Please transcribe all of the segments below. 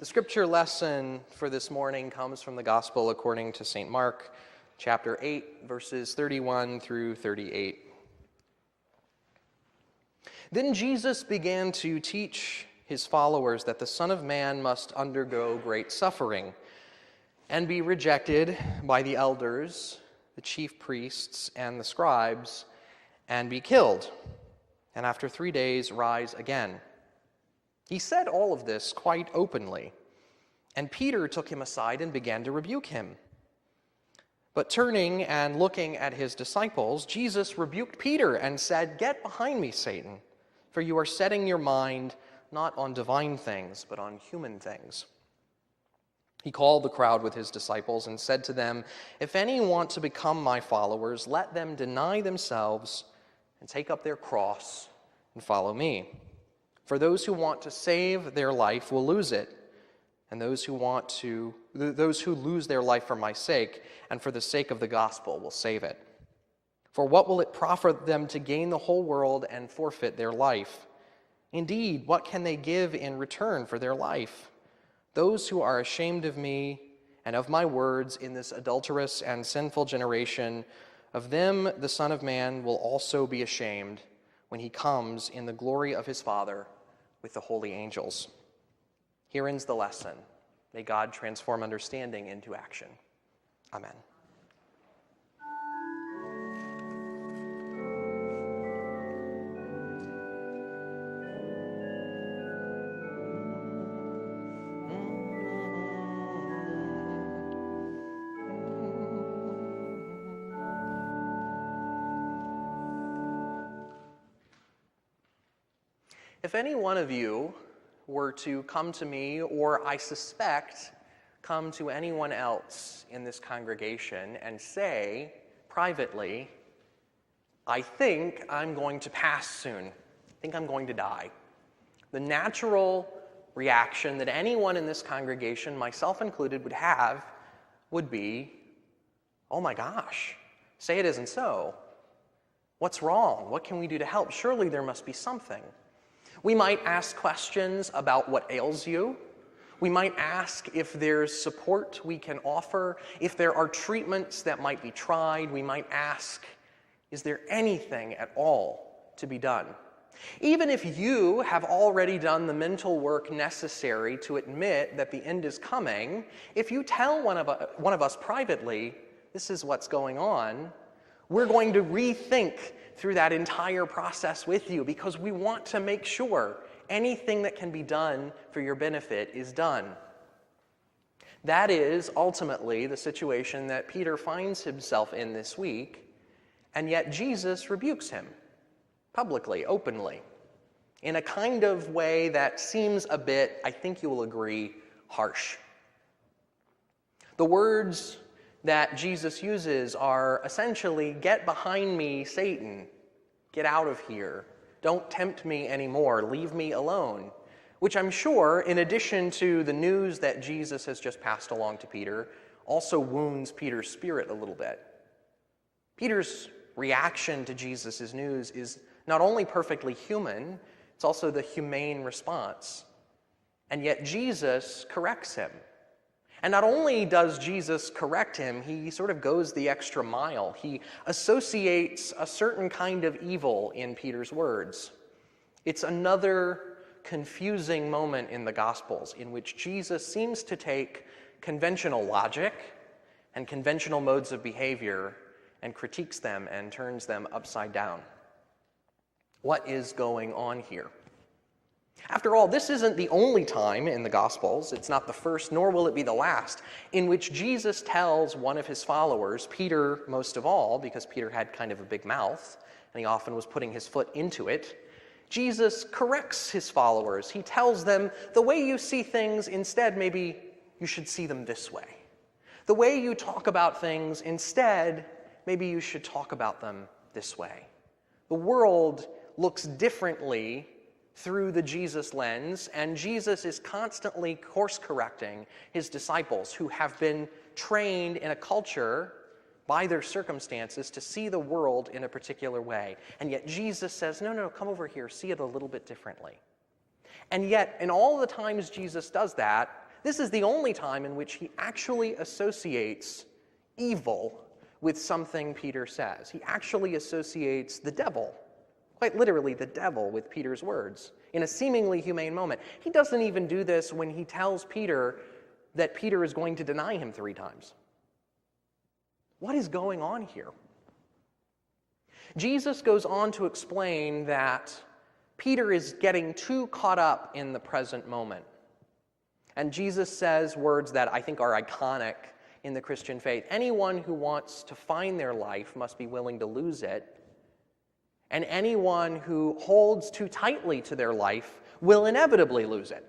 The scripture lesson for this morning comes from the Gospel according to St. Mark, chapter 8, verses 31 through 38. Then Jesus began to teach his followers that the Son of Man must undergo great suffering and be rejected by the elders, the chief priests, and the scribes, and be killed, and after 3 days rise again. He said all of this quite openly, and Peter took him aside and began to rebuke him. But turning and looking at his disciples, Jesus rebuked Peter and said, "Get behind me, Satan, for you are setting your mind not on divine things, but on human things." He called the crowd with his disciples and said to them, "If any want to become my followers, let them deny themselves and take up their cross and follow me. For those who want to save their life will lose it, and those who lose their life for my sake and for the sake of the gospel will save it. For what will it profit them to gain the whole world and forfeit their life? Indeed, what can they give in return for their life? Those who are ashamed of me and of my words in this adulterous and sinful generation, of them the Son of Man will also be ashamed when he comes in the glory of his Father with the holy angels." Here ends the lesson. May God transform understanding into action. Amen. If any one of you were to come to me, or I suspect come to anyone else in this congregation and say privately, "I think I'm going to pass soon. I think I'm going to die," the natural reaction that anyone in this congregation, myself included, would have would be, "Oh my gosh, say it isn't so. What's wrong? What can we do to help? Surely there must be something." We might ask questions about what ails you. We might ask if there's support we can offer, if there are treatments that might be tried. We might ask, is there anything at all to be done? Even if you have already done the mental work necessary to admit that the end is coming, if you tell one of us privately, "This is what's going on," we're going to rethink through that entire process with you because we want to make sure anything that can be done for your benefit is done. That is ultimately the situation that Peter finds himself in this week, and yet Jesus rebukes him publicly, openly, in a kind of way that seems a bit, I think you will agree, harsh. The words that Jesus uses are essentially, "Get behind me, Satan. Get out of here. Don't tempt me anymore. Leave me alone." Which I'm sure, in addition to the news that Jesus has just passed along to Peter, also wounds Peter's spirit a little bit. Peter's reaction to Jesus' news is not only perfectly human, it's also the humane response. And yet Jesus corrects him. And not only does Jesus correct him, he sort of goes the extra mile. He associates a certain kind of evil in Peter's words. It's another confusing moment in the Gospels in which Jesus seems to take conventional logic and conventional modes of behavior and critiques them and turns them upside down. What is going on here? After all, this isn't the only time in the Gospels, it's not the first, nor will it be the last, in which Jesus tells one of his followers, Peter most of all, because Peter had kind of a big mouth, and he often was putting his foot into it, Jesus corrects his followers. He tells them, the way you see things, instead, maybe you should see them this way. The way you talk about things, instead, maybe you should talk about them this way. The world looks differently through the Jesus lens, and Jesus is constantly course-correcting his disciples who have been trained in a culture by their circumstances to see the world in a particular way. And yet Jesus says, no, come over here, see it a little bit differently. And yet, in all the times Jesus does that, this is the only time in which he actually associates evil with something Peter says. He actually associates the devil, quite literally the devil, with Peter's words in a seemingly humane moment. He doesn't even do this when he tells Peter that Peter is going to deny him 3 times. What is going on here? Jesus goes on to explain that Peter is getting too caught up in the present moment. And Jesus says words that I think are iconic in the Christian faith. Anyone who wants to find their life must be willing to lose it. And anyone who holds too tightly to their life will inevitably lose it.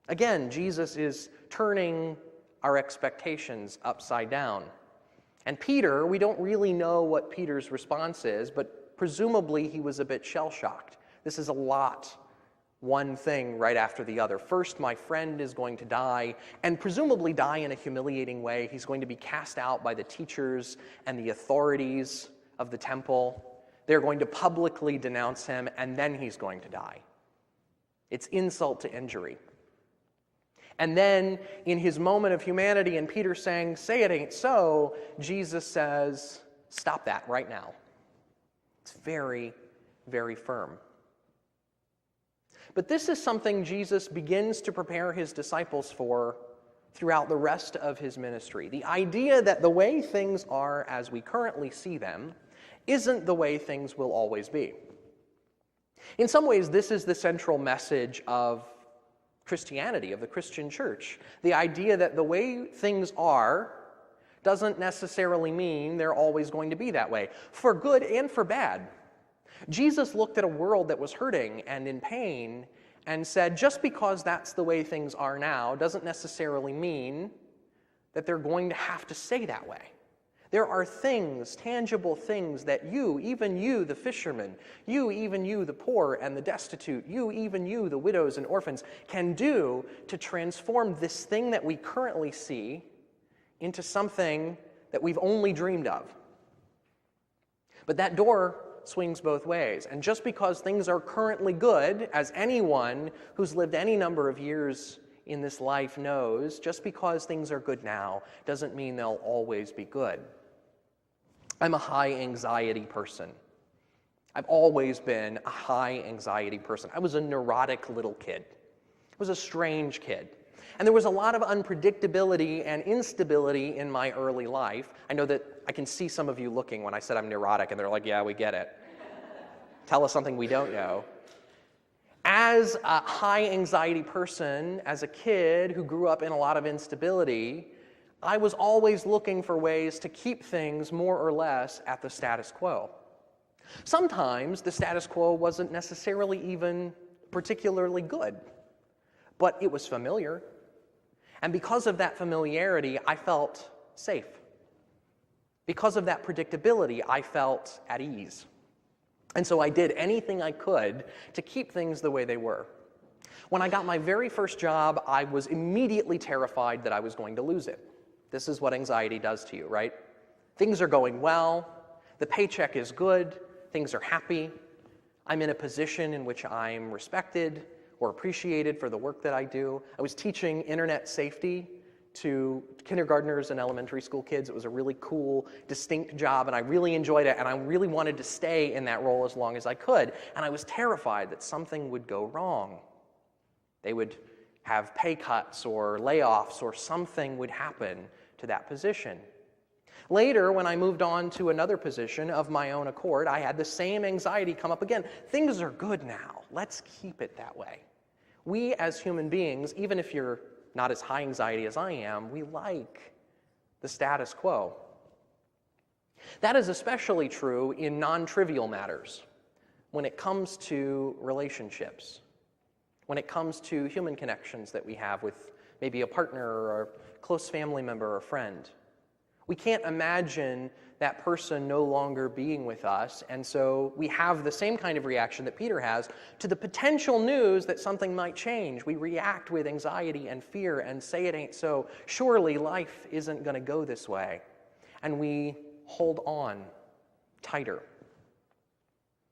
Again, Jesus is turning our expectations upside down. And Peter, we don't really know what Peter's response is, but presumably he was a bit shell-shocked. This is a lot, one thing right after the other. First, my friend is going to die, and presumably die in a humiliating way. He's going to be cast out by the teachers and the authorities of the temple. They're going to publicly denounce him, and then he's going to die. It's insult to injury. And then, in his moment of humanity, and Peter saying, "Say it ain't so," Jesus says, "Stop that right now." It's very, very firm. But this is something Jesus begins to prepare his disciples for throughout the rest of his ministry. The idea that the way things are as we currently see them isn't the way things will always be. In some ways, this is the central message of Christianity, of the Christian church. The idea that the way things are doesn't necessarily mean they're always going to be that way, for good and for bad. Jesus looked at a world that was hurting and in pain and said, just because that's the way things are now doesn't necessarily mean that they're going to have to stay that way. There are things, tangible things that you, even you, the fishermen, you, even you, the poor and the destitute, you, even you, the widows and orphans, can do to transform this thing that we currently see into something that we've only dreamed of. But that door swings both ways. And just because things are currently good, as anyone who's lived any number of years in this life knows, just because things are good now doesn't mean they'll always be good. I'm a high anxiety person. I've always been a high anxiety person. I was a neurotic little kid. I was a strange kid. And there was a lot of unpredictability and instability in my early life. I know that I can see some of you looking when I said I'm neurotic, and they're like, yeah, we get it. Tell us something we don't know. As a high anxiety person, as a kid who grew up in a lot of instability, I was always looking for ways to keep things more or less at the status quo. Sometimes the status quo wasn't necessarily even particularly good, but it was familiar. And because of that familiarity, I felt safe. Because of that predictability, I felt at ease. And so I did anything I could to keep things the way they were. When I got my very first job, I was immediately terrified that I was going to lose it. This is what anxiety does to you, right? Things are going well, the paycheck is good, things are happy, I'm in a position in which I'm respected or appreciated for the work that I do. I was teaching internet safety to kindergartners and elementary school kids. It was a really cool, distinct job, and I really enjoyed it, and I really wanted to stay in that role as long as I could. And I was terrified that something would go wrong. They would have pay cuts or layoffs or something would happen to that position. Later, when I moved on to another position of my own accord, I had the same anxiety come up again. Things are good now. Let's keep it that way. We as human beings, even if you're not as high anxiety as I am, we like the status quo. That is especially true in non-trivial matters, when it comes to relationships, when it comes to human connections that we have with maybe a partner or a close family member or friend. We can't imagine that person no longer being with us, and so we have the same kind of reaction that Peter has to the potential news that something might change. We react with anxiety and fear and say it ain't so. Surely life isn't going to go this way. And we hold on tighter.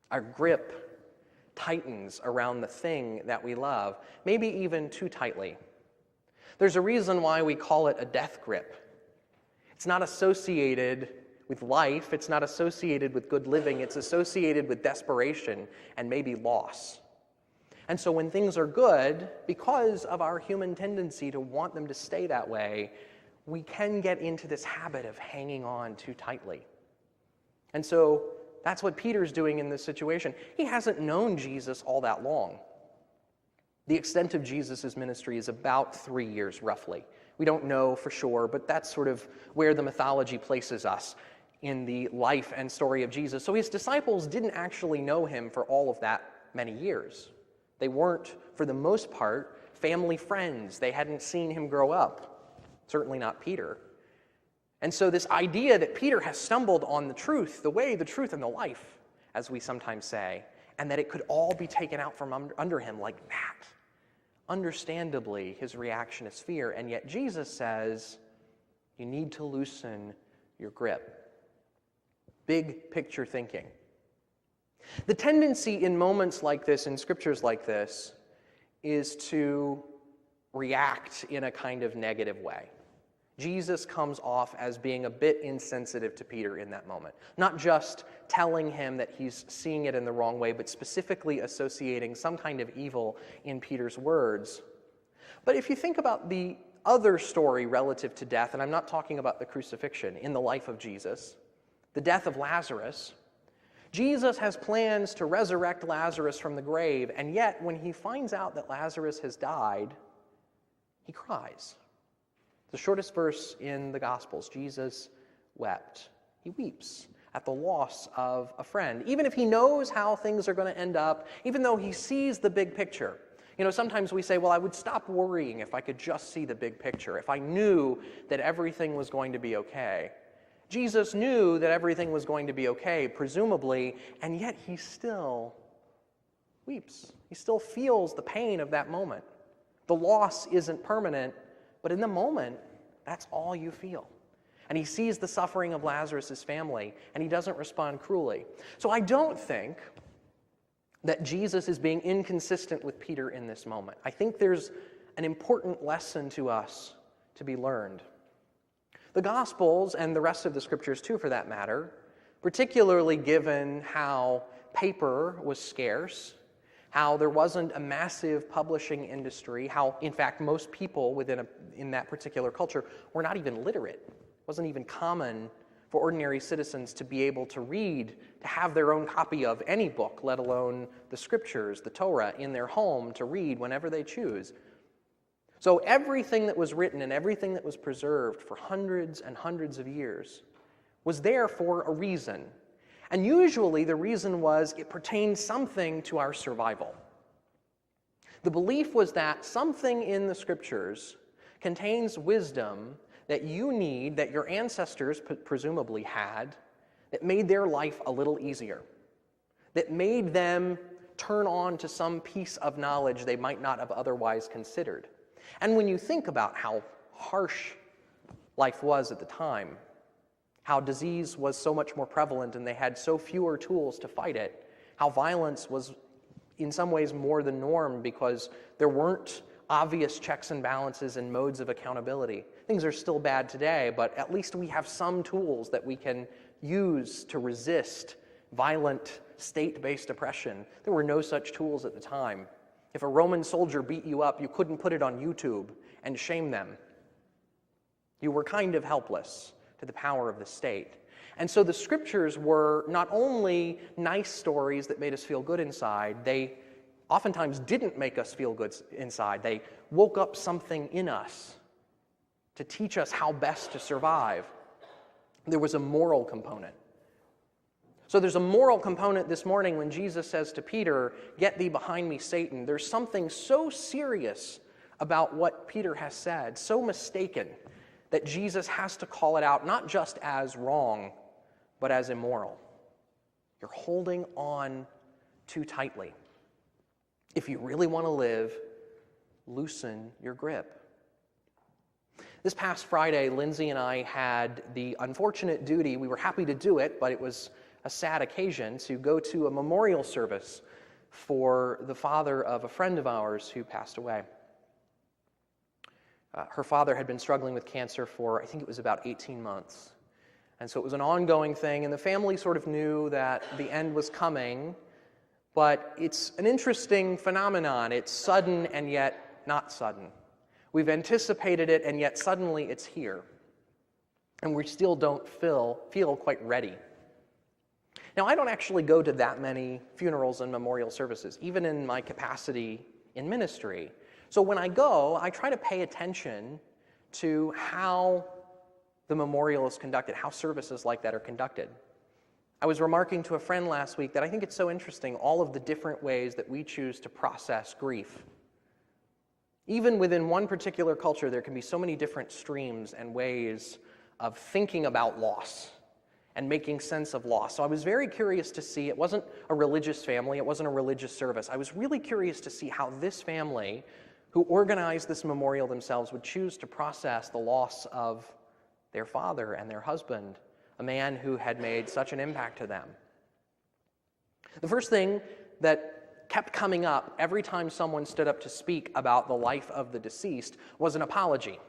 Our grip tightens around the thing that we love, maybe even too tightly. There's a reason why we call it a death grip. It's not associated with life, it's not associated with good living, it's associated with desperation and maybe loss. And so when things are good, because of our human tendency to want them to stay that way, we can get into this habit of hanging on too tightly. And so that's what Peter's doing in this situation. He hasn't known Jesus all that long. The extent of Jesus' ministry is about 3 years, roughly. We don't know for sure, but that's sort of where the mythology places us in the life and story of Jesus. So his disciples didn't actually know him for all of that many years. They weren't, for the most part, family friends. They hadn't seen him grow up, certainly not Peter. And so this idea that Peter has stumbled on the truth, the way, the truth, and the life, as we sometimes say, and that it could all be taken out from under him like that, understandably, his reaction is fear. And yet Jesus says, you need to loosen your grip. Big picture thinking. The tendency in moments like this, in scriptures like this, is to react in a kind of negative way. Jesus comes off as being a bit insensitive to Peter in that moment. Not just telling him that he's seeing it in the wrong way, but specifically associating some kind of evil in Peter's words. But if you think about the other story relative to death, and I'm not talking about the crucifixion, in the life of Jesus, the death of Lazarus, Jesus has plans to resurrect Lazarus from the grave, and yet when he finds out that Lazarus has died, he cries. The shortest verse in the Gospels, Jesus wept. He weeps at the loss of a friend. Even if he knows how things are going to end up, even though he sees the big picture. You know, sometimes we say, well, I would stop worrying if I could just see the big picture, if I knew that everything was going to be okay. Jesus knew that everything was going to be okay, presumably, and yet he still weeps. He still feels the pain of that moment. The loss isn't permanent, but in the moment, that's all you feel. And he sees the suffering of Lazarus' family, and he doesn't respond cruelly. So I don't think that Jesus is being inconsistent with Peter in this moment. I think there's an important lesson to us to be learned. The Gospels, and the rest of the Scriptures too for that matter, particularly given how paper was scarce, how there wasn't a massive publishing industry, how, in fact, most people in that particular culture were not even literate. It wasn't even common for ordinary citizens to be able to read, to have their own copy of any book, let alone the Scriptures, the Torah, in their home to read whenever they choose. So everything that was written and everything that was preserved for hundreds and hundreds of years was there for a reason. And usually the reason was it pertained something to our survival. The belief was that something in the Scriptures contains wisdom that you need, that your ancestors presumably had, that made their life a little easier, that made them turn on to some piece of knowledge they might not have otherwise considered. And when you think about how harsh life was at the time, how disease was so much more prevalent and they had so fewer tools to fight it, how violence was in some ways more the norm because there weren't obvious checks and balances and modes of accountability. Things are still bad today, but at least we have some tools that we can use to resist violent state-based oppression. There were no such tools at the time. If a Roman soldier beat you up, you couldn't put it on YouTube and shame them. You were kind of helpless to the power of the state. And so the Scriptures were not only nice stories that made us feel good inside, they oftentimes didn't make us feel good inside. They woke up something in us to teach us how best to survive. There was a moral component. So there's a moral component this morning when Jesus says to Peter, "Get thee behind me, Satan." There's something so serious about what Peter has said, so mistaken, that Jesus has to call it out, not just as wrong, but as immoral. You're holding on too tightly. If you really want to live, loosen your grip. This past Friday, Lindsay and I had the unfortunate duty, we were happy to do it, but it was a sad occasion, to go to a memorial service for the father of a friend of ours who passed away. Her father had been struggling with cancer for, I think it was about 18 months. And so it was an ongoing thing, and the family sort of knew that the end was coming, but it's an interesting phenomenon. It's sudden and yet not sudden. We've anticipated it, and yet suddenly it's here. And we still don't feel quite ready. Now, I don't actually go to that many funerals and memorial services, even in my capacity in ministry. So when I go, I try to pay attention to how the memorial is conducted, how services like that are conducted. I was remarking to a friend last week that I think it's so interesting, all of the different ways that we choose to process grief. Even within one particular culture, there can be so many different streams and ways of thinking about loss and making sense of loss. So I was very curious to see, it wasn't a religious family, it wasn't a religious service. I was really curious to see how this family, who organized this memorial themselves, would choose to process the loss of their father and their husband, a man who had made such an impact to them. The first thing that kept coming up every time someone stood up to speak about the life of the deceased was an apology.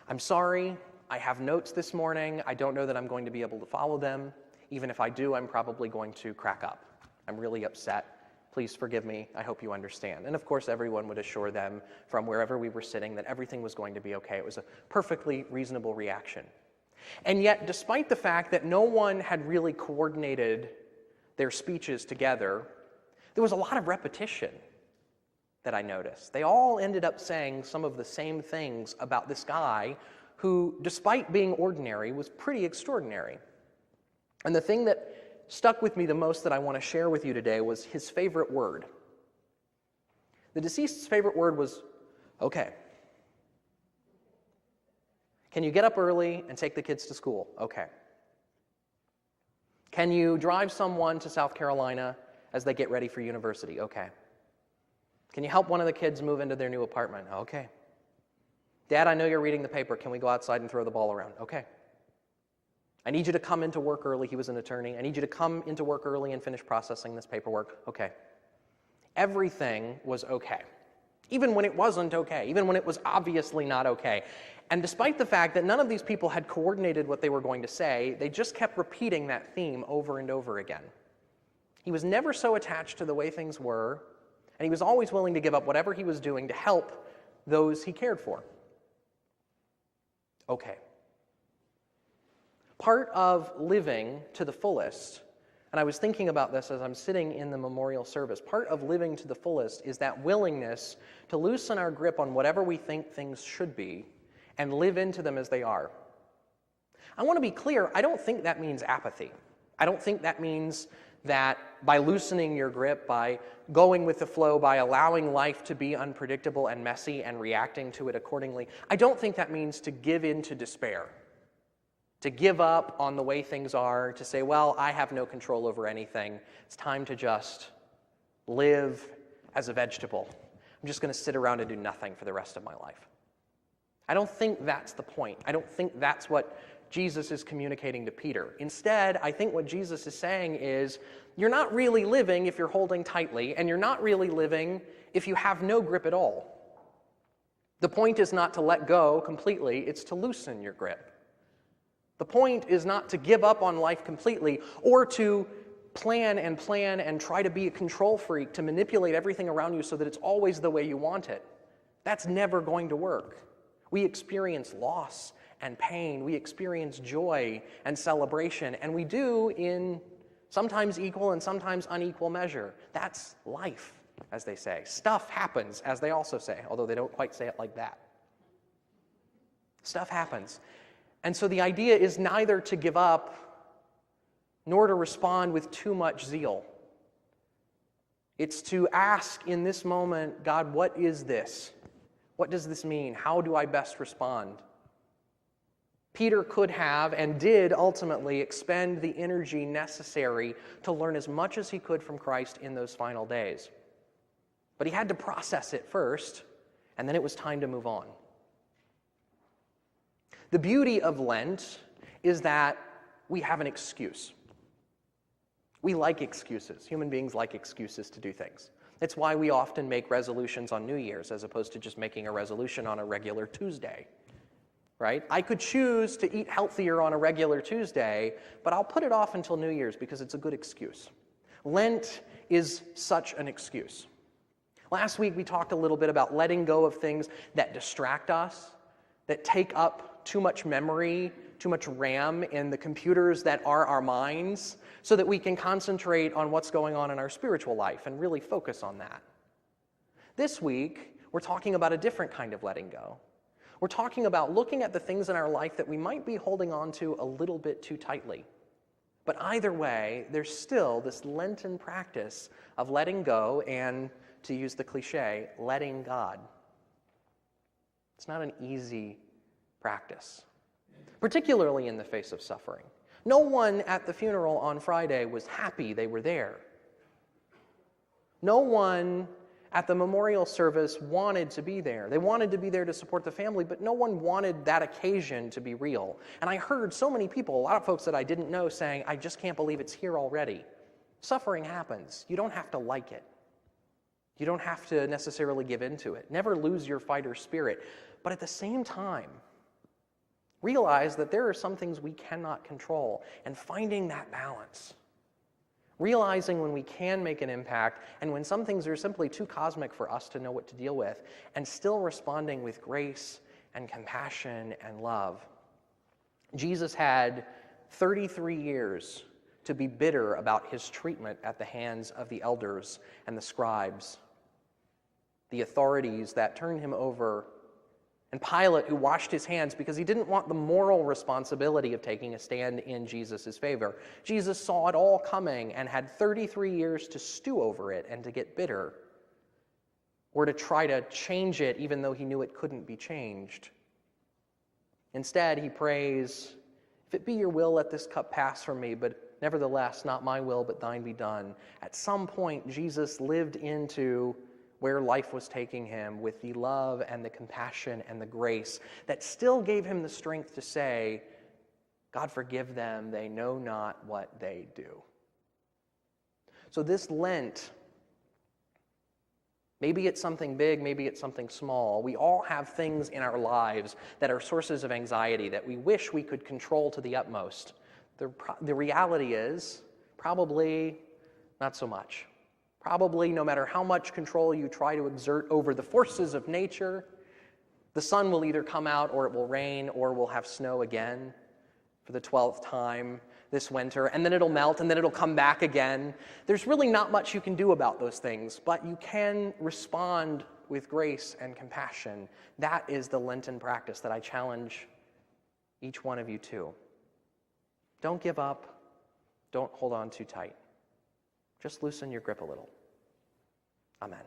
I'm sorry, I have notes this morning. I don't know that I'm going to be able to follow them. Even if I do, I'm probably going to crack up. I'm really upset. Please forgive me. I hope you understand. And of course, everyone would assure them from wherever we were sitting that everything was going to be okay. It was a perfectly reasonable reaction. And yet, despite the fact that no one had really coordinated their speeches together, there was a lot of repetition that I noticed. They all ended up saying some of the same things about this guy who, despite being ordinary, was pretty extraordinary. And the thing that stuck with me the most that I want to share with you today was his favorite word. The deceased's favorite word was, okay. Can you get up early and take the kids to school? Okay. Can you drive someone to South Carolina as they get ready for university? Okay. Can you help one of the kids move into their new apartment? Okay. Dad, I know you're reading the paper. Can we go outside and throw the ball around? Okay. I need you to come into work early. He was an attorney. I need you to come into work early and finish processing this paperwork. Okay. Everything was okay. Even when it wasn't okay. Even when it was obviously not okay. And despite the fact that none of these people had coordinated what they were going to say, they just kept repeating that theme over and over again. He was never so attached to the way things were, and he was always willing to give up whatever he was doing to help those he cared for. Okay. Part of living to the fullest, and I was thinking about this as I'm sitting in the memorial service, part of living to the fullest is that willingness to loosen our grip on whatever we think things should be and live into them as they are. I want to be clear, I don't think that means apathy. I don't think that means that by loosening your grip, by going with the flow, by allowing life to be unpredictable and messy and reacting to it accordingly, I don't think that means to give in to despair. To give up on the way things are, to say, well, I have no control over anything. It's time to just live as a vegetable. I'm just going to sit around and do nothing for the rest of my life. I don't think that's the point. I don't think that's what Jesus is communicating to Peter. Instead, I think what Jesus is saying is, you're not really living if you're holding tightly, and you're not really living if you have no grip at all. The point is not to let go completely, it's to loosen your grip. The point is not to give up on life completely or to plan and try to be a control freak, to manipulate everything around you so that it's always the way you want it. That's never going to work. We experience loss and pain. We experience joy and celebration, and we do in sometimes equal and sometimes unequal measure. That's life, as they say. Stuff happens, as they also say, although they don't quite say it like that. Stuff happens. And so the idea is neither to give up nor to respond with too much zeal. It's to ask in this moment, God, what is this? What does this mean? How do I best respond? Peter could have and did ultimately expend the energy necessary to learn as much as he could from Christ in those final days. But he had to process it first, and then it was time to move on. The beauty of Lent is that we have an excuse. We like excuses. Human beings like excuses to do things. It's why we often make resolutions on New Year's as opposed to just making a resolution on a regular Tuesday, right? I could choose to eat healthier on a regular Tuesday, but I'll put it off until New Year's because it's a good excuse. Lent is such an excuse. Last week we talked a little bit about letting go of things that distract us, that take up too much memory, too much RAM in the computers that are our minds, so that we can concentrate on what's going on in our spiritual life and really focus on that. This week, we're talking about a different kind of letting go. We're talking about looking at the things in our life that we might be holding on to a little bit too tightly. But either way, there's still this Lenten practice of letting go and, to use the cliche, letting God. It's not an easy practice, particularly in the face of suffering. No one at the funeral on Friday was happy they were there. No one at the memorial service wanted to be there. They wanted to be there to support the family, but no one wanted that occasion to be real. And I heard so many people, a lot of folks that I didn't know, saying, I just can't believe it's here already. Suffering happens. You don't have to like it. You don't have to necessarily give in to it. Never lose your fighter spirit. But at the same time, realize that there are some things we cannot control, and finding that balance. Realizing when we can make an impact and when some things are simply too cosmic for us to know what to deal with, and still responding with grace and compassion and love. Jesus had 33 years to be bitter about his treatment at the hands of the elders and the scribes, the authorities that turned him over, and Pilate, who washed his hands because he didn't want the moral responsibility of taking a stand in Jesus' favor. Jesus saw it all coming and had 33 years to stew over it and to get bitter, or to try to change it even though he knew it couldn't be changed. Instead, he prays, if it be your will, let this cup pass from me, but nevertheless, not my will, but thine be done. At some point, Jesus lived into where life was taking him with the love and the compassion and the grace that still gave him the strength to say, God forgive them, they know not what they do. So this Lent, maybe it's something big, maybe it's something small. We all have things in our lives that are sources of anxiety that we wish we could control to the utmost. The reality is, probably not so much. Probably no matter how much control you try to exert over the forces of nature, the sun will either come out or it will rain or we'll have snow again for the 12th time this winter, and then it'll melt and then it'll come back again. There's really not much you can do about those things, but you can respond with grace and compassion. That is the Lenten practice that I challenge each one of you to. Don't give up. Don't hold on too tight. Just loosen your grip a little. Amen.